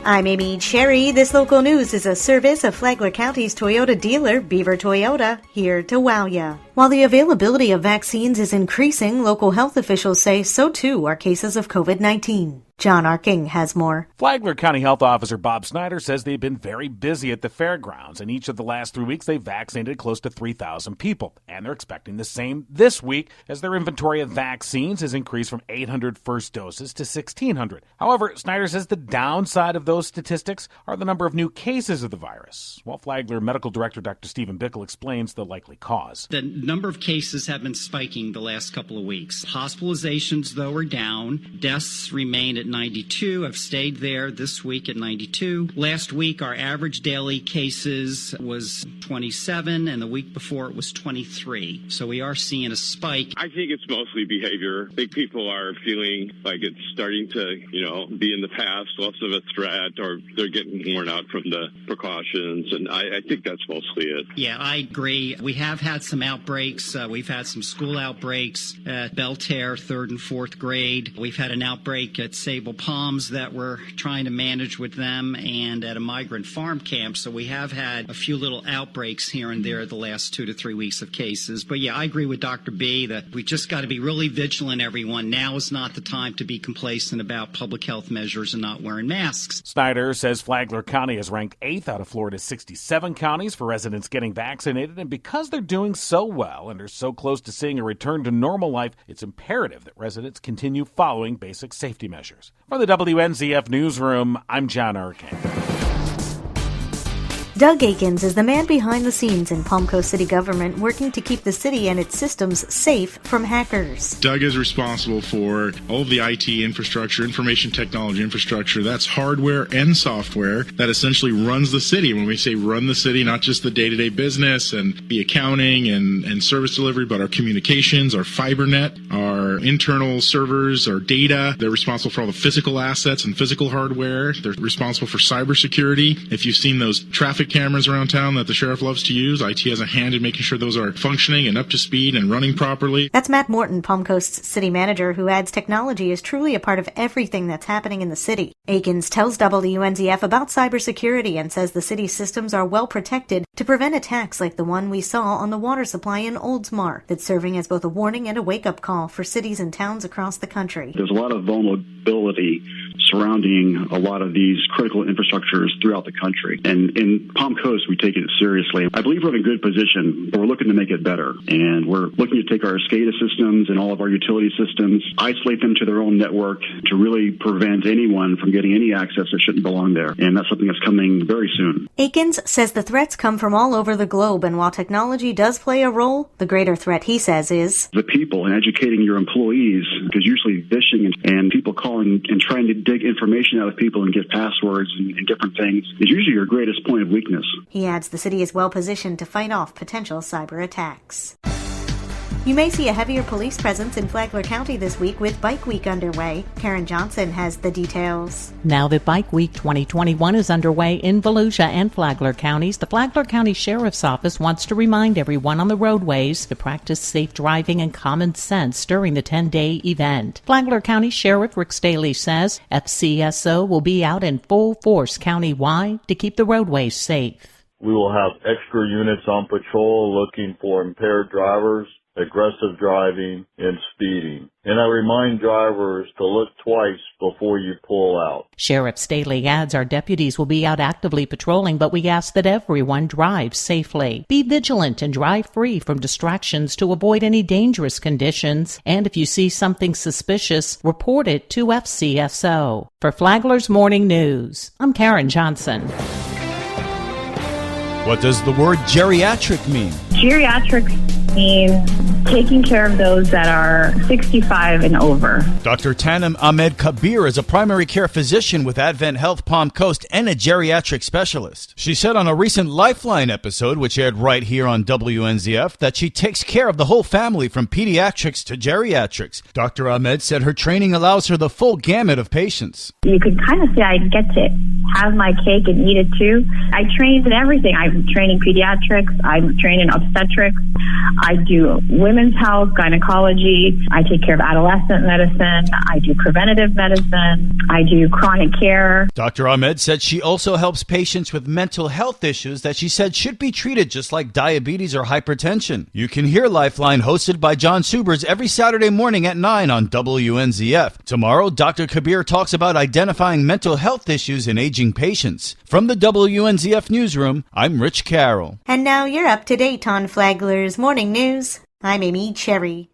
I'm Amy Cherry. This local news is a service of Flagler County's Toyota dealer, Beaver Toyota, here to wow ya. While the availability of vaccines is increasing, local health officials say so too are cases of COVID-19. John Arking has more. Flagler County Health Officer Bob Snyder says they've been very busy at the fairgrounds. In each of the last 3 weeks, they've vaccinated close to 3,000 people. And they're expecting the same this week as their inventory of vaccines has increased from 800 first doses to 1,600. However, Snyder says the downside of those statistics are the number of new cases of the virus. While Flagler Medical Director Dr. Stephen Bickle explains the likely cause. The number of cases have been spiking the last couple of weeks. Hospitalizations, though, are down. Deaths remain at 92, have stayed there this week at 92. Last week, our average daily cases was 27, and the week before it was 23. So we are seeing a spike. I think it's mostly behavior. I think people are feeling like it's starting to, be in the past, less of a threat, or they're getting worn out from the precautions, and I think that's mostly it. Yeah, I agree. We have had some outbreaks. We've had some school outbreaks at Belterre, 3rd and 4th grade. We've had an outbreak at Sable Palms that we're trying to manage with them, and at a migrant farm camp. So we have had a few little outbreaks here and there the last 2 to 3 weeks of cases. But yeah, I agree with Dr. B that we just got to be really vigilant, everyone. Now is not the time to be complacent about public health measures and not wearing masks. Snyder says Flagler County is ranked 8th out of Florida's 67 counties for residents getting vaccinated. And because they're doing so well and are so close to seeing a return to normal life, it's imperative that residents continue following basic safety measures. For the WNZF Newsroom, I'm John Arkin. Doug Akins is the man behind the scenes in Palm Coast City government, working to keep the city and its systems safe from hackers. Doug is responsible for all of the IT infrastructure, information technology infrastructure. That's hardware and software that essentially runs the city. When we say run the city, not just the day-to-day business and the accounting and service delivery, but our communications, our fiber net, our internal servers, our data. They're responsible for all the physical assets and physical hardware. They're responsible for cybersecurity. If you've seen those traffic cameras around town that the sheriff loves to use, IT has a hand in making sure those are functioning and up to speed and running properly. That's Matt Morton, Palm Coast's city manager, who adds technology is truly a part of everything that's happening in the city. Akins tells WNZF about cybersecurity and says the city's systems are well protected to prevent attacks like the one we saw on the water supply in Oldsmar, that's serving as both a warning and a wake-up call for cities and towns across the country. There's a lot of vulnerability surrounding a lot of these critical infrastructures throughout the country. And in Palm Coast, we take it seriously. I believe we're in a good position, but we're looking to make it better. And we're looking to take our SCADA systems and all of our utility systems, isolate them to their own network to really prevent anyone from getting any access that shouldn't belong there. And that's something that's coming very soon. Akins says the threats come from all over the globe, and while technology does play a role, the greater threat, he says, is the people and educating your employees, because usually phishing and people calling and trying to dig information out of people and get passwords and different things is usually your greatest point of weakness. He adds the city is well positioned to fight off potential cyber attacks. You may see a heavier police presence in Flagler County this week with Bike Week underway. Karen Johnson has the details. Now that Bike Week 2021 is underway in Volusia and Flagler counties, the Flagler County Sheriff's Office wants to remind everyone on the roadways to practice safe driving and common sense during the 10-day event. Flagler County Sheriff Rick Staley says FCSO will be out in full force countywide to keep the roadways safe. We will have extra units on patrol looking for impaired drivers, aggressive driving, and speeding. And I remind drivers to look twice before you pull out. Sheriff Staley adds our deputies will be out actively patrolling, but we ask that everyone drive safely. Be vigilant and drive free from distractions to avoid any dangerous conditions. And if you see something suspicious, report it to FCSO. For Flagler's Morning News, I'm Karen Johnson. What does the word geriatric mean? Geriatrics mean taking care of those that are 65 and over. Dr. Tanem Ahmed Kabir is a primary care physician with Advent Health Palm Coast and a geriatric specialist. She said on a recent Lifeline episode, which aired right here on WNZF, that she takes care of the whole family from pediatrics to geriatrics. Dr. Ahmed said her training allows her the full gamut of patients. You could kind of say I get to have my cake and eat it too. I trained in everything. I'm training pediatrics. I'm trained in obstetrics. I do women's health, gynecology. I take care of adolescent medicine. I do preventative medicine. I do chronic care. Dr. Ahmed said she also helps patients with mental health issues that she said should be treated just like diabetes or hypertension. You can hear Lifeline hosted by John Subers every Saturday morning at 9 on WNZF. Tomorrow, Dr. Kabir talks about identifying mental health issues in aging patients. From the WNZF newsroom, I'm Rich Carroll. And now you're up to date on Flagler's Morning News. I'm Amy Cherry.